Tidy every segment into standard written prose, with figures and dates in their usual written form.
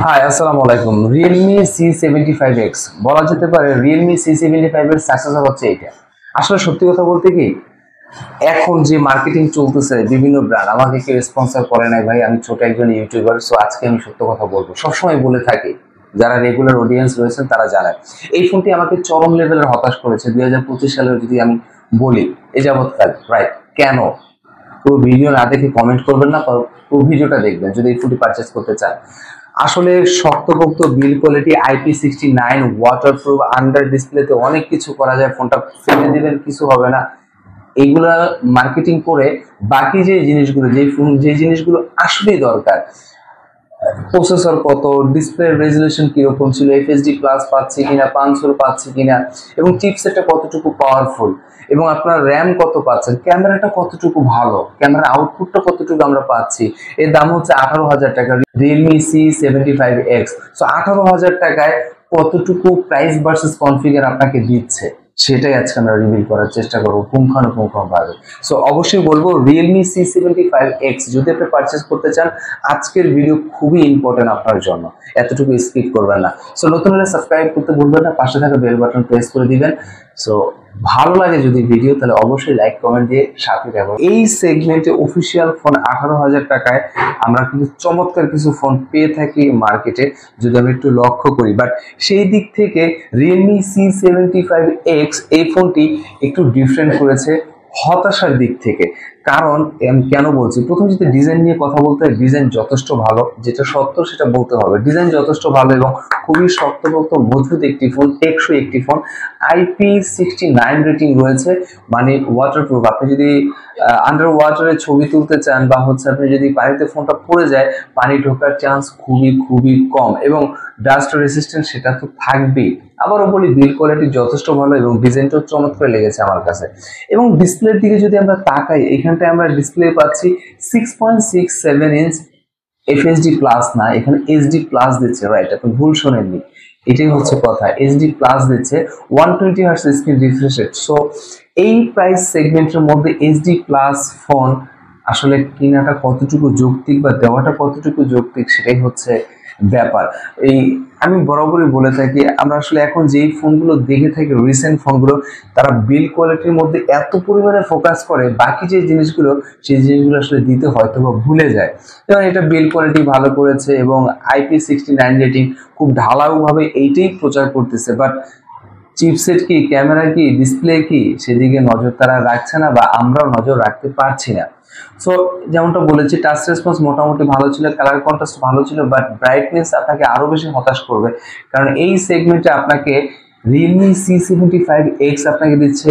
High আসসালামু আলাইকুম। Realme C75X বলা যেতে পারে Realme C75 এর সাকসেসর হচ্ছে এটা। আসলে সত্যি কথা বলতে কি এখন যে মার্কেটিং চলতেছে বিভিন্ন ব্র্যান্ড আমাকে কেউ স্পন্সর করে নাই ভাই, আমি ছোট একজন ইউটিউবার, সো আজকে আমি সত্য কথা বলবো, সবসময় বলে থাকি, যারা রেগুলার অডিয়েন্স রয়েছেন তারা জানেন এই ফোনটি আমাকে চরম লেভেলের হতাশ করেছে 2025 সালে যদি আমি বলি এই যাবৎকাল। রাইট, কেন? পুরো ভিডিও না দেখে কমেন্ট করবেন না, পুরো ভিডিওটা দেখবেন যদি এই ফোনটি পারচেস করতে চান। আসলে শক্তপোক্ত বিল কোয়ালিটি, IP69, ওয়াটারপ্রুফ, আন্ডার ডিসপ্লেতে অনেক কিছু করা যায়, ফোনটা ফেলে দিবেন কিছু হবে না। এইগুলা মার্কেটিং করে বাকি যে জিনিসগুলো, যে জিনিসগুলো আসলেই দরকার, প্রসেসর কত, ডিসপ্লে রেজলিউশন কিরকম ছিল, এফএসডি প্লাস পাচ্ছি কিনা, 500 পাচ্ছি কিনা, এবং চিপসেটটা কতটুকু পাওয়ারফুল, এবং আপনার র্যাম কত পাচ্ছেন, ক্যামেরাটা কতটুকু ভালো, ক্যামেরা আউটপুটটা কতটুকু আমরা পাচ্ছি। এর দাম হচ্ছে 18,000 টাকা, Realme C75X। সো 18,000 টাকায় কতটুকু প্রাইস ভার্সেস কনফিগার আপনাকে দিচ্ছে সেটাই আজকে আমরা রিভিল করার চেষ্টা করবো পুঙ্খানুপুঙ্খভাবে। সো অবশ্যই বলবো Realme C75X যদি আপনি পারচেস করতে চান, আজকের ভিডিও খুবই ইম্পর্টেন্ট আপনার জন্য, এতটুকু স্কিপ করবেন না। সো নতুন হলে সাবস্ক্রাইব করতে ভুলবেন না, পাশে থাকা বেল বাটন প্রেস করে দিবেন। সো ভালো লাগে যদি ভিডিও, তাহলে অবশ্যই লাইক কমেন্ট দিয়ে সাথে থাকবেন। এই সেগমেন্টে অফিসিয়াল ফোন 18,000 টাকায় আমরা কিন্তু চমৎকার কিছু ফোন পেয়ে থাকি মার্কেটে, যদি আমি একটু লক্ষ্য করি। বাট সেই দিক থেকে Realme C75X এই ফোনটি একটু ডিফারেন্ট করেছে হতাশার দিক থেকে। কারণ আমি কেন বলছি, প্রথম যদি ডিজাইন নিয়ে কথা বলতে হয়, ডিজাইন যথেষ্ট ভালো, যেটা সত্য সেটা বলতে হবে, ডিজাইন যথেষ্ট ভালো এবং খুবই শক্তপোক্ত মজবুত একটি ফোন, টেকসই একটি ফোন। IP69 রেটিং রয়েছে, মানে ওয়াটারপ্রুফ। আপনি যদি আন্ডার ওয়াটারে ছবি তুলতে চান বা আপনি যদি পানিতে ফোনটা পড়ে যায়, পানি ঢোকার চান্স খুবই খুবই কম, এবং ডাস্ট রেসিস্ট্যান্ট সেটা তো থাকবেই। আবারও বলি, বিল্ড কোয়ালিটি যথেষ্ট ভালো এবং ডিজাইনটাও চমৎকার লেগেছে আমার কাছে। এবং ডিসপ্লের দিকে যদি আমরা তাকাই, এখানটায় আমরা ডিসপ্লে পাচ্ছি 6.67 ইঞ্চ, এফএসডি প্লাস না, এখানে এইচডি প্লাস দিচ্ছে। রাইট, আপনি ভুল শোনেননি, এটাই হচ্ছে কথা, এইচডি প্লাস দিচ্ছে, 120 hertz screen refresh rate. So এই প্রাইস সেগমেন্টের মধ্যে এইচডি প্লাস ফোন আসলে কেনাটা কতটুকু যৌক্তিক বা দেওয়াটা কতটুকু যৌক্তিক সেটাই হচ্ছে ব্যাপার। এই আমি বরাবরই বলে থাকি, আমরা আসলে এখন যেই ফোনগুলো দেখে থাকি, রিসেন্ট ফোনগুলো, তারা বিল্ড কোয়ালিটির মধ্যে এত পরিমাণে ফোকাস করে, বাকি যে জিনিসগুলো সেই জিনিসগুলো আসলে দিতে হয়তো বা ভুলে যায়। যেমন এটা বিল্ড কোয়ালিটি ভালো করেছে এবং IP69 রেটিং খুব ঢালাওভাবে এইটাই প্রচার করতেছে, বাট চিপসেট কি, ক্যামেরা কি, ডিসপ্লে কি, সেদিকে নজর তারা রাখছে না বা আমরাও নজর রাখতে পারছি না। সো যেমনটা বলেছি, টাচ রেসপন্স মোটামুটি ভালো ছিল, কালার কন্ট্রাস্ট ভালো ছিল, বাট ব্রাইটনেস আপনাকে আরো বেশি হতাশ করবে। কারণ এই সেগমেন্টে আপনাকে Realme C75X আপনাকে দিচ্ছে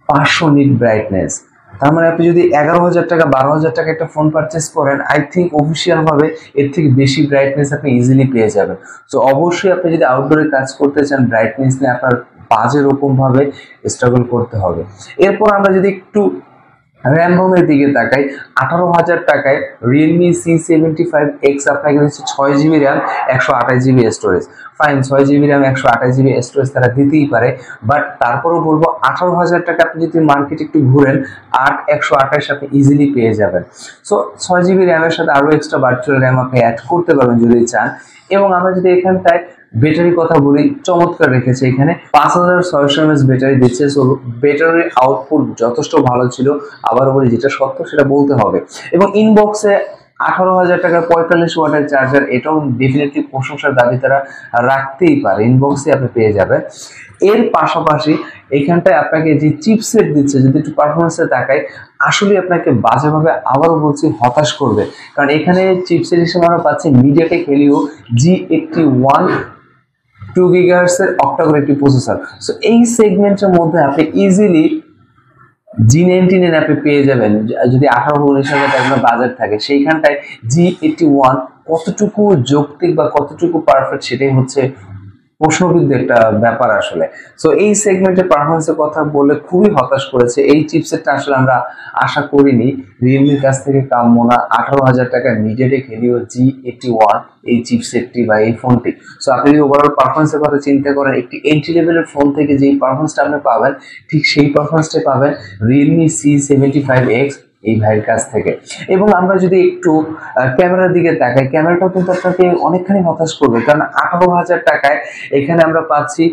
500 নিট ব্রাইটনেস। তার মানে আপনি যদি 11,000 টাকা 12,000 টাকা একটা ফোন পারচেস করেন, আই থিঙ্ক অফিসিয়াল ভাবে এর থেকে বেশি ব্রাইটনেস আপনি ইজিলি পেয়ে যাবেন। সো অবশ্যই আপনি যদি আউটডোরে কাজ করতে চান, ব্রাইটনেস নিয়ে আপনার বাজে রকম ভাবে স্ট্রাগল করতে হবে। এরপর আমরা যদি একটু র্যাম রোমের দিকে তাকাই, 18,000 টাকায় Realme C75X আপনাকে দিচ্ছে 6GB RAM, 128GB storage. Fine, 6GB RAM 128GB storage তারা দিতেই পারে, বাট তারপরেও বলবো 18,000 টাকা আপনি যদি মার্কেট একটু ঘুরেন, 128 আপনি ইজিলি পেয়ে যাবেন। সো 6GB র্যামের সাথে আরো এক্সট্রা ভার্চুয়াল র্যাম আপনি অ্যাড করতে পারবেন যদি চান। এবং আমরা যদি এখানটায় ব্যাটারি কথা বলি, চমৎকার রেখেছে, এখানে 5600 mAh ব্যাটারি দিচ্ছে। সো ব্যাটারির আউটপুট যথেষ্ট ভালো ছিল, আবার বলি যেটা সত্য সেটা বলতে হবে। এবং ইনবক্সে 18,000 টাকার 45 ওয়াটের চার্জার, এটাও ডেফিনেটলি প্রশংসার দাবি তারা রাখতেই পারে, ইনবক্সে আপনি পেয়ে যাবেন। এর পাশাপাশি এখানটায় আপনাকে যে চিপসেট দিচ্ছে, যদি একটু পারফরমেন্সে তাকাই, আসলে আপনাকে বাজেভাবে আবারও বলছি হতাশ করবে। কারণ এখানে চিপসেট হিসেবে আমরা পাচ্ছি মিডিয়াটেক হেলিও G81 2 GHz এর অক্টাকোর একটি প্রসেসর। সো এই সেগমেন্টের মধ্যে আপনি ইজিলি G99 আপনি পেয়ে যাবেন যদি 18-19 হাজার টাকা বাজেট থাকে। সেইখানটায় G81 কতটুকু যৌক্তিক বা কতটুকু পারফেক্ট সেটাই হচ্ছে প্রশ্নবিদ্ধ একটা ব্যাপার আসলে। সো এই সেগমেন্টের পারফরমেন্সের কথা বলে খুবই হতাশ করেছে। এই চিপসেটটা আসলে আমরা আশা করিনি, রিয়েলমির কাছ থেকে কাম্য না। 18,000 টাকার মিডিয়াটেক হেলিও G81 এই চিপসেটটি বা এই ফোনটি। সো আপনি যদি ওভারঅল পারফরমেন্সের কথা চিন্তা করেন, একটি এন্ট্রি লেভেলের ফোন থেকে যেই পারফরমেন্সটা আপনি পাবেন, ঠিক সেই পারফরমেন্সটা পাবেন Realme C75X এই ভাইয়ের কাছ থেকে। এবং আমরা যদি একটু ক্যামেরার দিকে তাকাই, ক্যামেরাটাও কিন্তু আপনাকে অনেকখানি হতাশ করবে, কারণ 18,000 টাকায় এখানে আমরা পাচ্ছি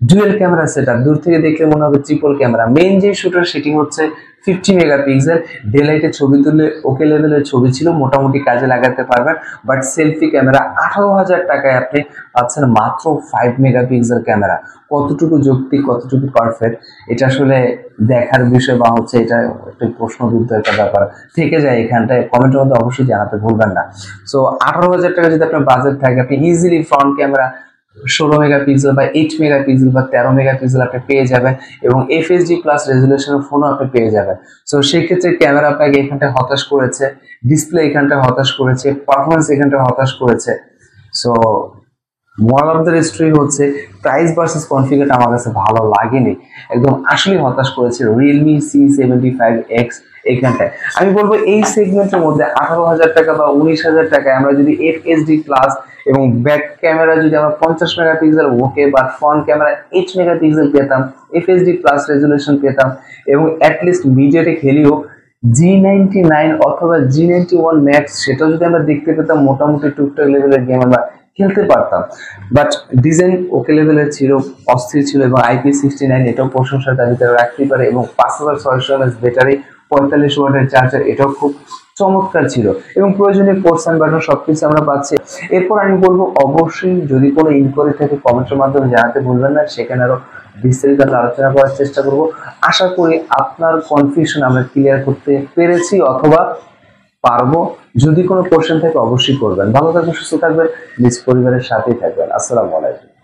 ডুয়েল ক্যামেরা সেটআপ। দূর থেকে দেখলে মনে হবে ট্রিপল ক্যামেরা। মেইন যে শুটার সেটি হচ্ছে 50 মেগাপিক্সেল। ডে লাইটে ছবি তুললে ওকে লেভেলের ছবি ছিল, মোটামুটি কাজে লাগাতে পারবেন। বাট সেলফি ক্যামেরা 18,000 টাকায় আপনি পাচ্ছেন মাত্র 5 মেগাপিক্সেল ক্যামেরা। কতটুকু যৌক্তিক, কতটুকু পারফেক্ট, এটা আসলে দেখার বিষয়, বা হচ্ছে এটা একটা প্রশ্নবিদ্ধ একটা ব্যাপার থেকে যায় এখানটায়। কমেন্টের মধ্যে অবশ্যই জানাতে ভুলবেন না। সো 18,000 টাকা যদি আপনার বাজেট থাকে, আপনি ইজিলি ফ্রন্ট ক্যামেরা 16 মেগাপিক্সেল বা 8 মেগাপিক্সেল বা 13 মেগাপিক্সেল আপনি পেয়ে যাবেন, এবং FHD প্লাস রেজুলেশনের ফোনও আপনি পেয়ে যাবেন। সো সেই ক্ষেত্রে ক্যামেরা আপনাকে এখানটা হতাশ করেছে, ডিসপ্লে এখানটা হতাশ করেছে, পারফরমেন্স এখানটা হতাশ করেছে। So moral of the story হচ্ছে প্রাইস ভার্সেস কনফিগারটা আমার কাছে ভালো লাগেনি, একদম আসলে হতাশ করেছে Realme C75X। এইখানটায় আমি বলবো এই সেগমেন্টের মধ্যে 18,000 টাকা বা 19,000 টাকায় আমরা যদি FHD প্লাস এবং ব্যাক ক্যামেরা যদি আমরা 50 মেগাপিক্সেল ওকে বা ফ্রন্ট ক্যামেরা 8 মেগাপিক্সেল পেতাম, FHD প্লাস রেজুলেশন পেতাম, এবং অ্যাটলিস্ট মিডিয়াটেক হেলিও G99 অথবা G91 ম্যাক্স সেটা যদি আমরা দেখতে পেতাম, মোটামুটি টুকটাক লেভেলের গেম আমরা খেলতে পারতাম। বাট ডিজাইন ওকে লেভেলের ছিল, অস্থির ছিল, এবং IP69 এটাও প্রশংসার দাবিতে রাখতে পারে, এবং 5600 mAh ব্যাটারি, 45 ওয়াটের চার্জার, এটাও খুব চমৎকার ছিল, এবং প্রয়োজনীয় পোর্টস এন্ড বাটন সবকিছু আমরা পাচ্ছি। এরপর আমি বলবো অবশ্যই যদি কোনো ইনকোয়ারি থাকে কমেন্টের মাধ্যমে জানাতে ভুলবেন না, সেখানে আরো বিস্তারিত আলোচনা করার চেষ্টা করব। আশা করি আপনার কনফিউশন আমরা ক্লিয়ার করতে পেরেছি অথবা পারবো। যদি কোনো কোশ্চেন থাকে অবশ্যই করবেন। ভালো থাকবেন, সুস্থ থাকবেন, নিজ পরিবারের সাথেই থাকবেন। আসসালামু আলাইকুম।